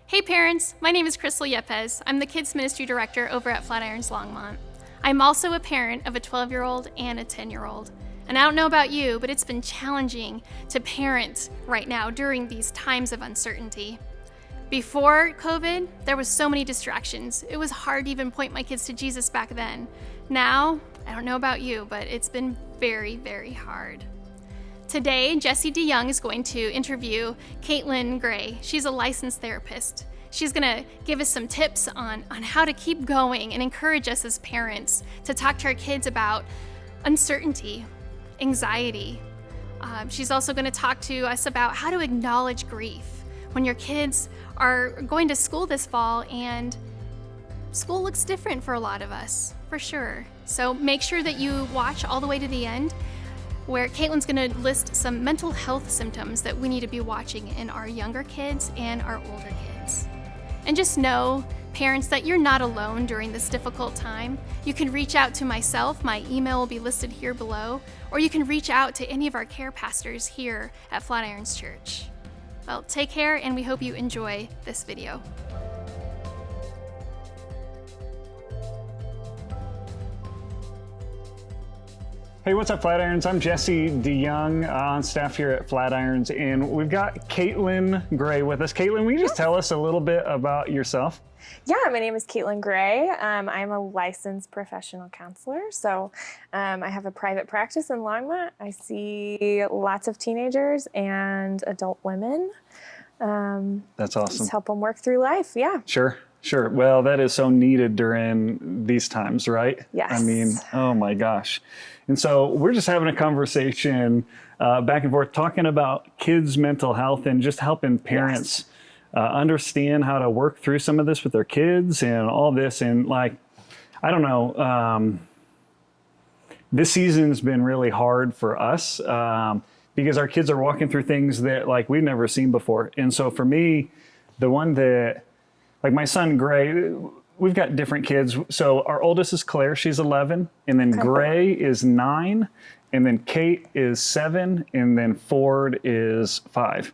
Hey parents, my name is Crystal Yepes. I'm the Kids Ministry Director over at Flatirons Longmont. I'm also a parent of a 12-year-old and a 10-year-old. And I don't know about you, but it's been challenging to parent right now during these times of uncertainty. Before COVID, there was so many distractions. It was hard to even point my kids to Jesus back then. Now, I don't know about you, but it's been very, very hard. Today, Jessie DeYoung is going to interview Caitlin Gray. She's a licensed therapist. She's going to give us some tips on how to keep going and encourage us as parents to talk to our kids about uncertainty, anxiety. She's also going to talk to us about how to acknowledge grief when your kids are going to school this fall and school looks different for a lot of us, for sure. So make sure that you watch all the way to the end, where Caitlin's going to list some mental health symptoms that we need to be watching in our younger kids and our older kids. And just know, parents, that you're not alone during this difficult time. You can reach out to myself. My email will be listed here below, or you can reach out to any of our care pastors here at Flatirons Church. Well, take care, and we hope you enjoy this video. Hey, what's up, Flatirons? I'm Jessie DeYoung on staff here at Flatirons, and we've got Caitlin Gray with us. Caitlin, will you just tell us a little bit about yourself? Yeah, my name is Caitlin Gray. I'm a licensed professional counselor. So I have a private practice in Longmont. I see lots of teenagers and adult women. That's awesome. Just help them work through life. Yeah. Sure. Well, that is so needed during these times, right? Yes. I mean, oh my gosh. And so we're just having a conversation back and forth, talking about kids' mental health and just helping parents understand how to work through some of this with their kids and all this. And like, I don't know, this season's been really hard for us because our kids are walking through things that like we've never seen before. And so for me, the one that, like my son Gray, we've got different kids. So our oldest is Claire, she's 11, and then Gray is 9, and then Kate is 7, and then Ford is 5.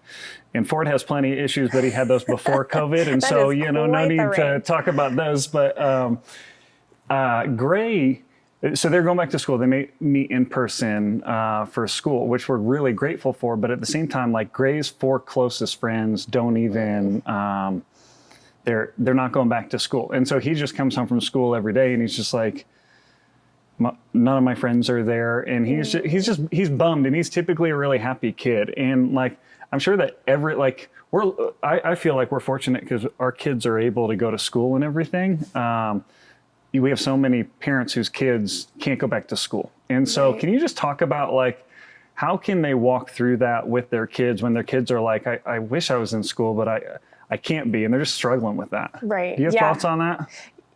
And Ford has plenty of issues, but he had those before COVID, and so, you know, no need to talk about those. But Gray, so they're going back to school. They may meet in person for school, which we're really grateful for. But at the same time, like Gray's 4 closest friends don't even, they're not going back to school. And so he just comes home from school every day and he's just like, none of my friends are there. And he's bummed, and he's typically a really happy kid. And like, I'm sure that I feel like we're fortunate because our kids are able to go to school and everything. We have so many parents whose kids can't go back to school. And so can you just talk about like, how can they walk through that with their kids when their kids are like, I wish I was in school, but I can't be, and they're just struggling with that. Right. Do you have thoughts on that?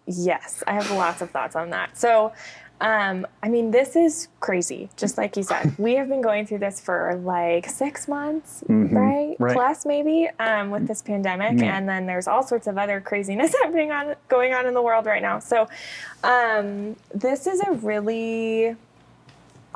Yes, I have lots of thoughts on that. So, I mean, this is crazy. Just like you said, we have been going through this for like 6 months, right? Plus maybe, with this pandemic. And then there's all sorts of other craziness going on in the world right now. So, this is a really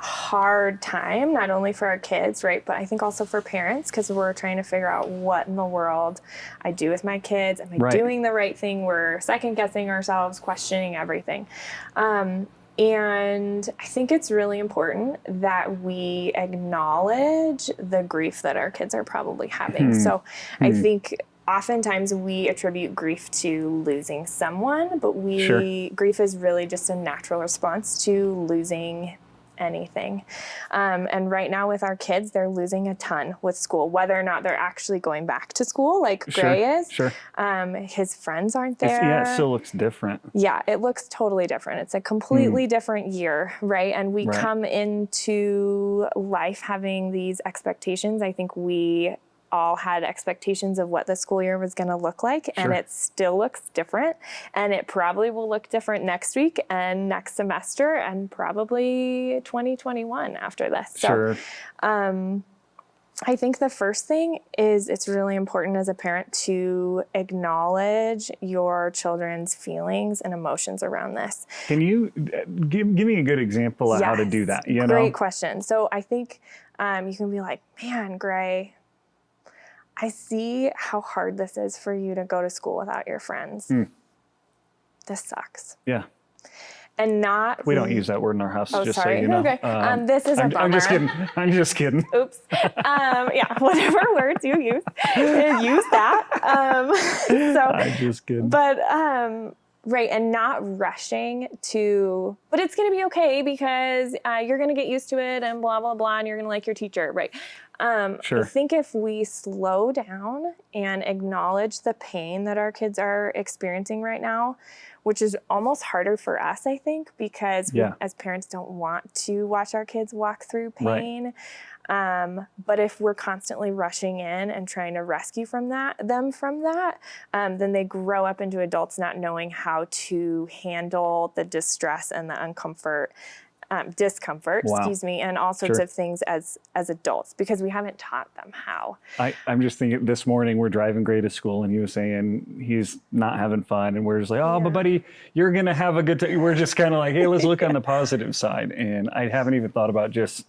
hard time, not only for our kids, right, but I think also for parents, because we're trying to figure out what in the world I do with my kids. Am I doing the right thing? We're second guessing ourselves, questioning everything. And I think it's really important that we acknowledge the grief that our kids are probably having. So I think oftentimes we attribute grief to losing someone, but grief is really just a natural response to losing anything. And right now with our kids, they're losing a ton with school, whether or not they're actually going back to school like Gray is. His friends aren't there. It still looks different. Yeah, it looks totally different. It's a completely different year, right? And we come into life having these expectations. I think we all had expectations of what the school year was going to look like, and it still looks different, and it probably will look different next week and next semester and probably 2021 after this. So I think the first thing is it's really important as a parent to acknowledge your children's feelings and emotions around this. Can you give me a good example of how to do that? Great question. So I think you can be like, man, Gray, I see how hard this is for you to go to school without your friends. This sucks. Yeah. And not... We don't use that word in our house, just sorry. so you know. Okay. This is a bummer. I'm just kidding. I'm just kidding. Oops. Yeah, whatever words you use that. I'm just kidding. But, right, and not rushing to, but it's going to be okay because you're going to get used to it and blah, blah, blah, and you're going to like your teacher, right? Sure. I think if we slow down and acknowledge the pain that our kids are experiencing right now, which is almost harder for us, I think, because we, as parents, don't want to watch our kids walk through pain. Right. But if we're constantly rushing in and trying to rescue them from that, then they grow up into adults not knowing how to handle the distress and the discomfort, and all sorts of things as adults, because we haven't taught them how. I'm just thinking, this morning we're driving Gray to school and he was saying he's not having fun, and we're just like, but buddy, you're going to have a good time. We're just kind of like, hey, let's look on the positive side. And I haven't even thought about just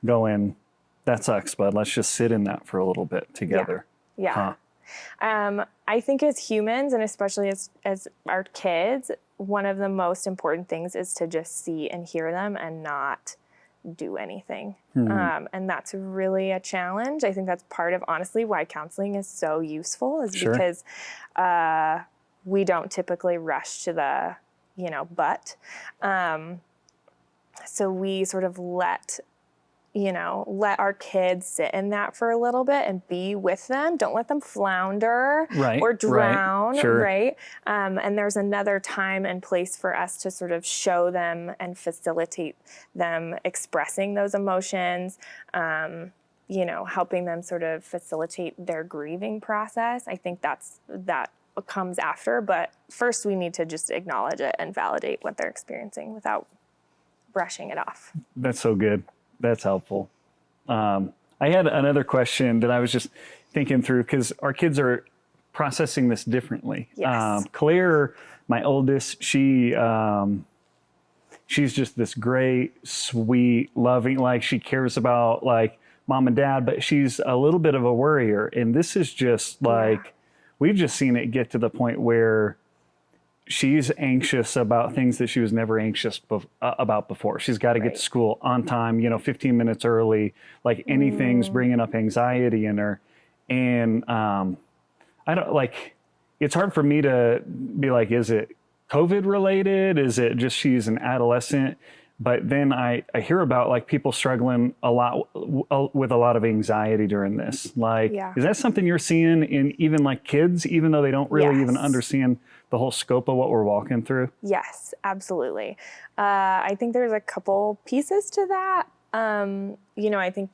going, that sucks, bud. Let's just sit in that for a little bit together. Yeah. I think as humans, and especially as our kids, one of the most important things is to just see and hear them and not do anything. And that's really a challenge. I think that's part of, honestly, why counseling is so useful, is because we don't typically rush to the, but. So we sort of let our kids sit in that for a little bit and be with them. Don't let them flounder or drown, right? And there's another time and place for us to sort of show them and facilitate them expressing those emotions, helping them sort of facilitate their grieving process. I think that comes after, but first we need to just acknowledge it and validate what they're experiencing without brushing it off. That's so good. That's helpful. I had another question that I was just thinking through, because our kids are processing this differently. Yes. Claire, my oldest, she's just this great, sweet, loving, like she cares about like mom and dad, but she's a little bit of a worrier. And this is just like, we've just seen it get to the point where she's anxious about things that she was never anxious about before. She's got to get to school on time, 15 minutes early, like anything's bringing up anxiety in her. And it's hard for me to be like, is it COVID related? Is it just she's an adolescent? But then I hear about like people struggling a lot with a lot of anxiety during this. Like, is that something you're seeing in even like kids, even though they don't really even understand the whole scope of what we're walking through? Yes, absolutely. I think there's a couple pieces to that. I think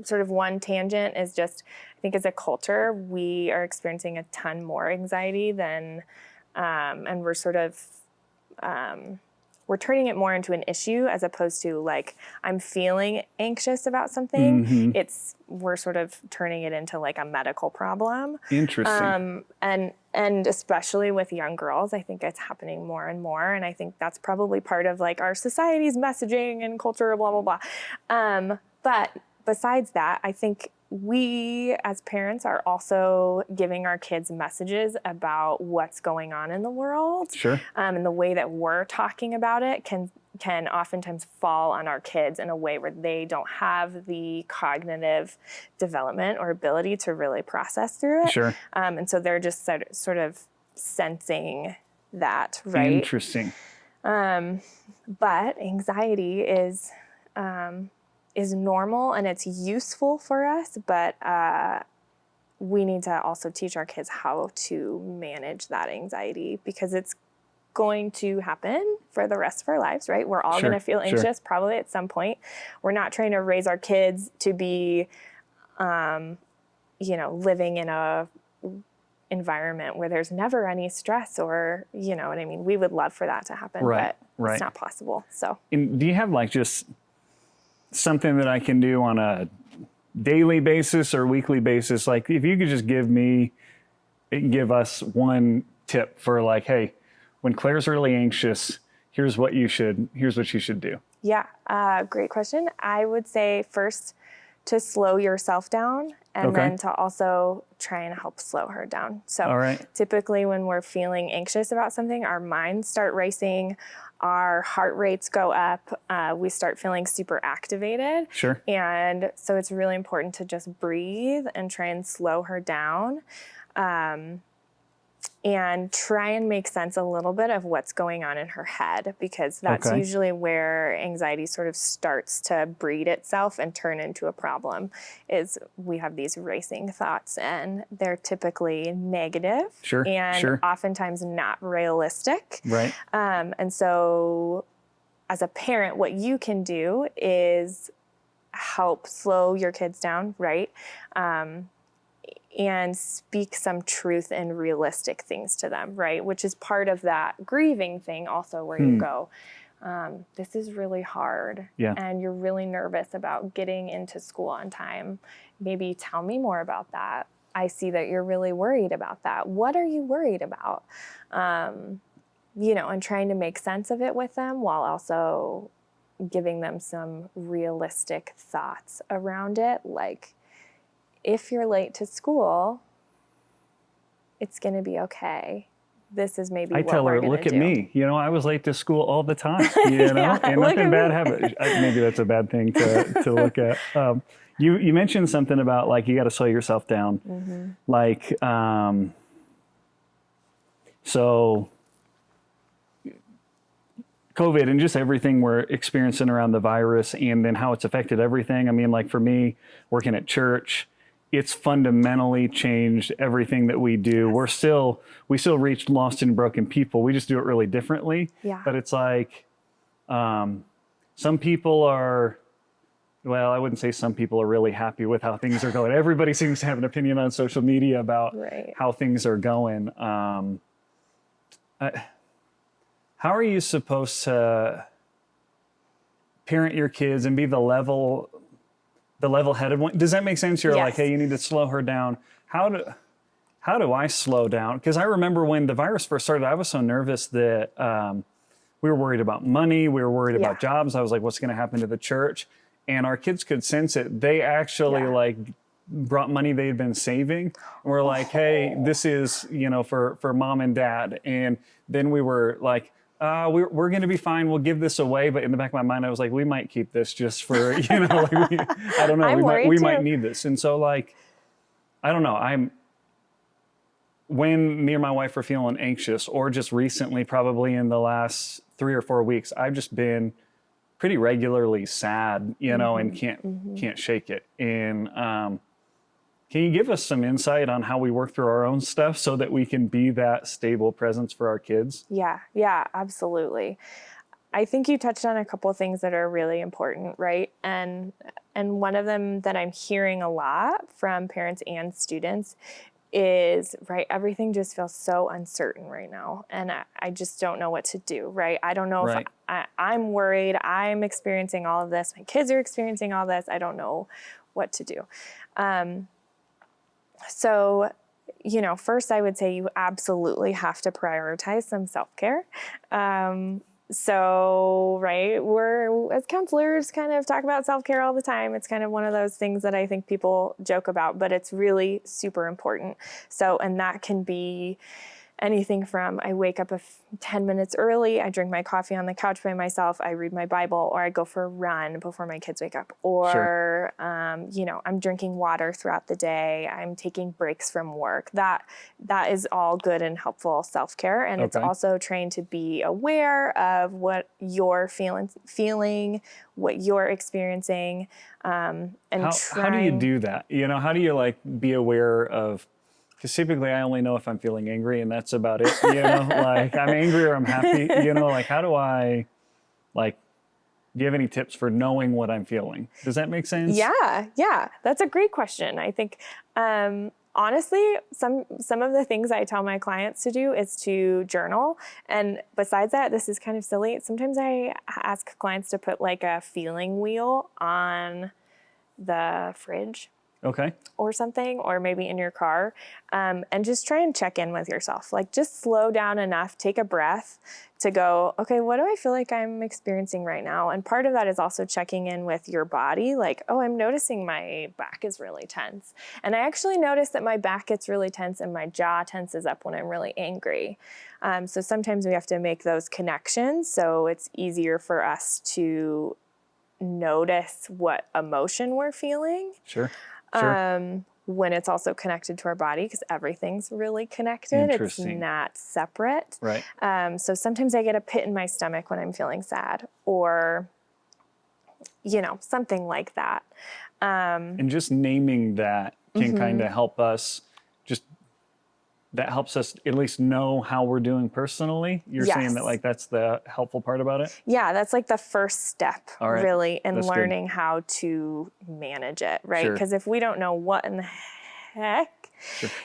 sort of one tangent is just, I think as a culture, we are experiencing a ton more anxiety than, and we're sort of, we're turning it more into an issue as opposed to like, I'm feeling anxious about something. We're sort of turning it into like a medical problem. Interesting. And especially with young girls, I think it's happening more and more. And I think that's probably part of like our society's messaging and culture, blah, blah, blah. But besides that, I think we as parents are also giving our kids messages about what's going on in the world. Sure. And the way that we're talking about it can oftentimes fall on our kids in a way where they don't have the cognitive development or ability to really process through it. Sure. And so they're just sort of sensing that, right? Interesting. But anxiety is normal and it's useful for us, but we need to also teach our kids how to manage that anxiety, because it's going to happen for the rest of our lives, right? We're all going to feel anxious probably at some point. We're not trying to raise our kids to be, living in a environment where there's never any stress or, you know what I mean? We would love for that to happen, but it's not possible. So, and do you have like just something that I can do on a daily basis or weekly basis? Like if you could just give us one tip for like, hey, when Claire's really anxious, here's what you should do. Yeah, great question. I would say first to slow yourself down and Okay. then to also try and help slow her down. So All right. typically when we're feeling anxious about something, our minds start racing, our heart rates go up, we start feeling super activated. Sure. And so it's really important to just breathe and try and slow her down. And try and make sense a little bit of what's going on in her head, because that's Okay. usually where anxiety sort of starts to breed itself and turn into a problem. Is we have these racing thoughts and they're typically negative Sure, and sure. oftentimes not realistic. Right. And so as a parent, what you can do is help slow your kids down, right? And speak some truth and realistic things to them, right? Which is part of that grieving thing also, where you go, this is really hard. Yeah. And you're really nervous about getting into school on time. Maybe tell me more about that. I see that you're really worried about that. What are you worried about? You know, and trying to make sense of it with them while also giving them some realistic thoughts around it. Like, if you're late to school, it's going to be okay. This is maybe I what tell we're her, going look to at do. me. You know, I was late to school all the time, you know, Yeah, and look nothing at bad me. happened. Maybe that's a bad thing to look at. You mentioned something about like, you got to slow yourself down. Mm-hmm. Like, so COVID and just everything we're experiencing around the virus and then how it's affected everything. I mean, like for me, working at church, it's fundamentally changed everything that we do. We still reach lost and broken people. We just do it really differently. Yeah. But it's like, some people are, well, I wouldn't say some people are really happy with how things are going. Everybody seems to have an opinion on social media about Right. how things are going. How are you supposed to parent your kids and be the level-headed one? Does that make sense? You're like, Yes. hey, you need to slow her down. How do I slow down? Because I remember when the virus first started, I was so nervous that we were worried about money. We were worried about jobs. I was like, what's going to happen to the church? And our kids could sense it. They actually like brought money they'd been saving. And we're like, hey, this is, you know, for mom and dad. And then we were like, we're going to be fine. We'll give this away. But in the back of my mind, I was like, we might keep this just for, you know, like I don't know. I'm worried we too. might need this. And so like, I don't know. When me and my wife are feeling anxious, or just recently, probably in the last 3 or 4 weeks, I've just been pretty regularly sad, you know, and can't shake it. And can you give us some insight on how we work through our own stuff so that we can be that stable presence for our kids? Yeah, absolutely. I think you touched on a couple of things that are really important, right? And one of them that I'm hearing a lot from parents and students is, right, everything just feels so uncertain right now. And I just don't know what to do, right? I don't know Right. if I'm worried, I'm experiencing all of this, my kids are experiencing all this, I don't know what to do. So, you know, first I would say you absolutely have to prioritize some self-care. So, right, we're, as counselors, kind of talk about self-care all the time. It's kind of one of those things that I think people joke about, but it's really super important. So, and that can be anything from I wake up 10 minutes early, I drink my coffee on the couch by myself, I read my Bible, or I go for a run before my kids wake up, or, you know, I'm drinking water throughout the day, I'm taking breaks from work. That is all good and helpful self-care. And it's also trying to be aware of what you're feeling, what you're experiencing, and how do you do that? You know, how do you like be aware of, because typically I only know if I'm feeling angry and that's about it, you know, like I'm angry or I'm happy, you know, like how do I, like, do you have any tips for knowing what I'm feeling? Does that make sense? Yeah. That's a great question. I think, honestly, some of the things I tell my clients to do is to journal. And besides that, this is kind of silly. Sometimes I ask clients to put like a feeling wheel on the fridge. Okay. or something, or maybe in your car, and just try and check in with yourself. Like, just slow down enough, take a breath to go, okay, what do I feel like I'm experiencing right now? And part of that is also checking in with your body. Like, oh, I'm noticing my back is really tense. And I actually notice that my back gets really tense and my jaw tenses up when I'm really angry. So sometimes we have to make those connections so it's easier for us to notice what emotion we're feeling. Sure. Sure. When it's also connected to our body, because everything's really connected. It's Interesting. not separate. Right. So sometimes I get a pit in my stomach when I'm feeling sad, or, something like that. And just naming that can kind of help us, that helps us at least know how we're doing personally. You're saying that, like, that's the helpful part about it? Yeah, that's like the first step, All right. really, in That's learning how to manage it, right? Sure. Because if we don't know what in the heck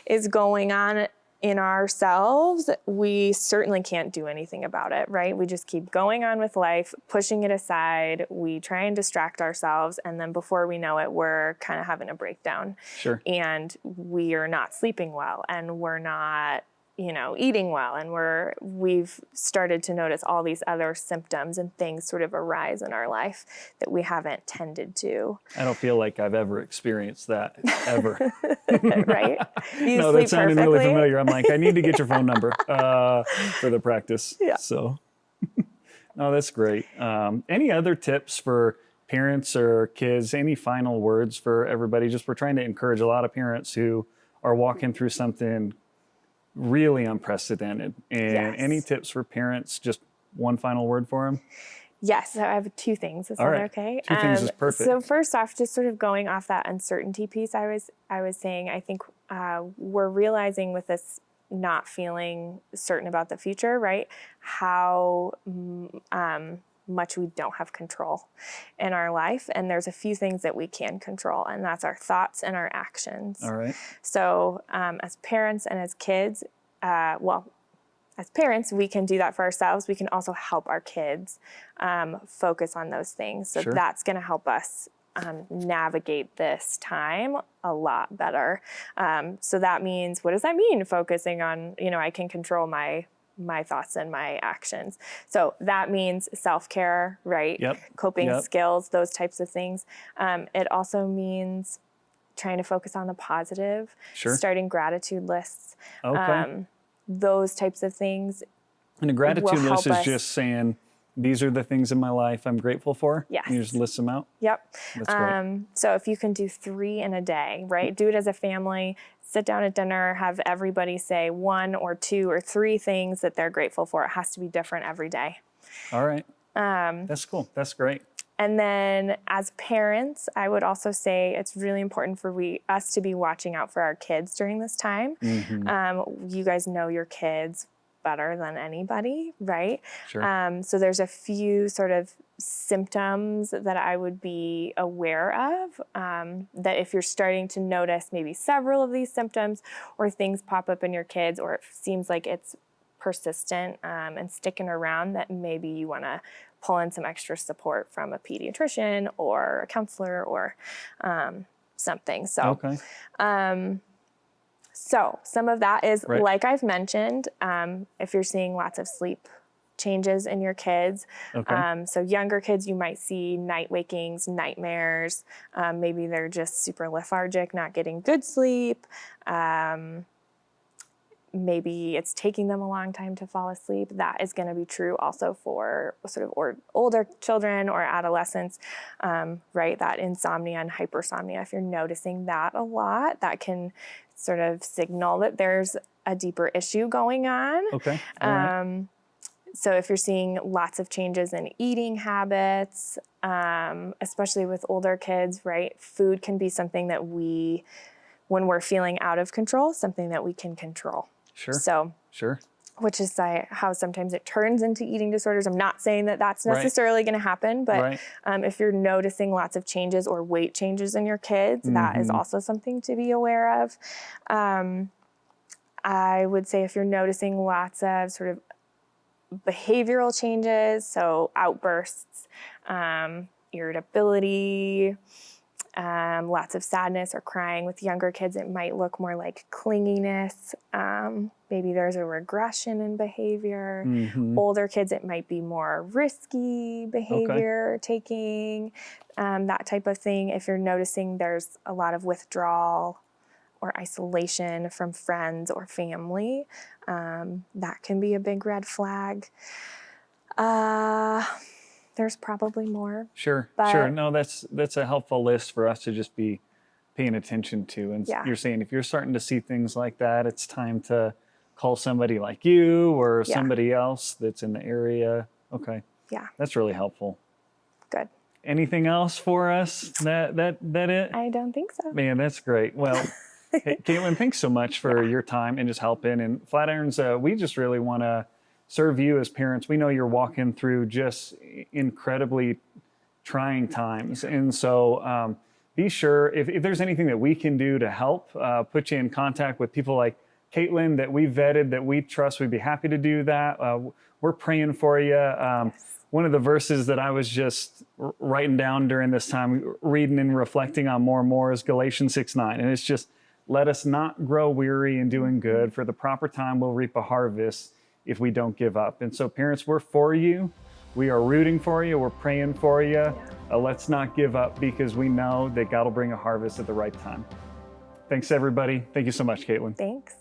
is going on in ourselves, we certainly can't do anything about it, right? We just keep going on with life, pushing it aside. We try and distract ourselves. And then before we know it, we're kind of having a breakdown. Sure. And we are not sleeping well, and we're not, eating well. And we've started to notice all these other symptoms and things sort of arise in our life that we haven't tended to. I don't feel like I've ever experienced that, ever. Right? You No, sleep that sounded perfectly. really familiar. I'm like, I need to get your phone number for the practice. Yeah. So, no, that's great. Any other tips for parents or kids? Any final words for everybody? Just we're trying to encourage a lot of parents who are walking through something really unprecedented. And any tips for parents? Just one final word for them? Yes, so I have two things. Is All that right. okay? Two things is perfect. So first off, just sort of going off that uncertainty piece I was saying, I think we're realizing with this not feeling certain about the future, right? How much we don't have control in our life. And there's a few things that we can control, and that's our thoughts and our actions. All right. So as parents and as kids, as parents, we can do that for ourselves. We can also help our kids focus on those things. So that's going to help us navigate this time a lot better. So that means, what does that mean? Focusing on, I can control my thoughts and my actions. So that means self-care, right? Yep. Coping skills, those types of things. It also means trying to focus on the positive, starting gratitude lists, those types of things. And a gratitude list is just saying, these are the things in my life I'm grateful for. Yes. You just list them out. Yep. That's great. So if you can do 3 in a day, right? Do it as a family, sit down at dinner, have everybody say 1 or 2 or 3 things that they're grateful for. It has to be different every day. All right. That's cool. That's great. And then as parents, I would also say it's really important for us to be watching out for our kids during this time. You guys know your kids better than anybody, right? Sure. So there's a few sort of symptoms that I would be aware of, that if you're starting to notice maybe several of these symptoms, or things pop up in your kids, or it seems like it's persistent and sticking around, that maybe you want to pull in some extra support from a pediatrician or a counselor or something. So, so some of that is, like I've mentioned, if you're seeing lots of sleep changes in your kids. So younger kids, you might see night wakings, nightmares. Maybe they're just super lethargic, not getting good sleep. Maybe it's taking them a long time to fall asleep. That is going to be true also for sort of older children or adolescents, right? That insomnia and hypersomnia, if you're noticing that a lot, that can sort of signal that there's a deeper issue going on. Okay. Right. So if you're seeing lots of changes in eating habits, especially with older kids, right? Food can be something that when we're feeling out of control, something that we can control. Sure. So, which is how sometimes it turns into eating disorders. I'm not saying that that's necessarily going to happen, but if you're noticing lots of changes or weight changes in your kids, that is also something to be aware of. I would say if you're noticing lots of sort of behavioral changes, so outbursts, irritability, lots of sadness or crying. With younger kids, it might look more like clinginess. Maybe there's a regression in behavior. Older kids, it might be more risky behavior taking, that type of thing. If you're noticing there's a lot of withdrawal or isolation from friends or family, that can be a big red flag. There's probably more. Sure. No, that's a helpful list for us to just be paying attention to. And you're saying if you're starting to see things like that, it's time to call somebody like you or somebody else that's in the area. Okay. Yeah. That's really helpful. Good. Anything else for us? That it? I don't think so. Man, that's great. Well, hey, Caitlin, thanks so much for your time and just helping. And Flatirons, we just really want to serve you as parents. We know you're walking through just incredibly trying times. And so be sure, if there's anything that we can do to help, put you in contact with people like Caitlin that we vetted, that we trust, we'd be happy to do that. We're praying for you. One of the verses that I was just writing down during this time, reading and reflecting on more and more, is Galatians 6:9. And it's just, let us not grow weary in doing good, for the proper time we'll reap a harvest if we don't give up. And so parents, we're for you. We are rooting for you. We're praying for you. Let's not give up, because we know that God will bring a harvest at the right time. Thanks, everybody. Thank you so much, Caitlin. Thanks.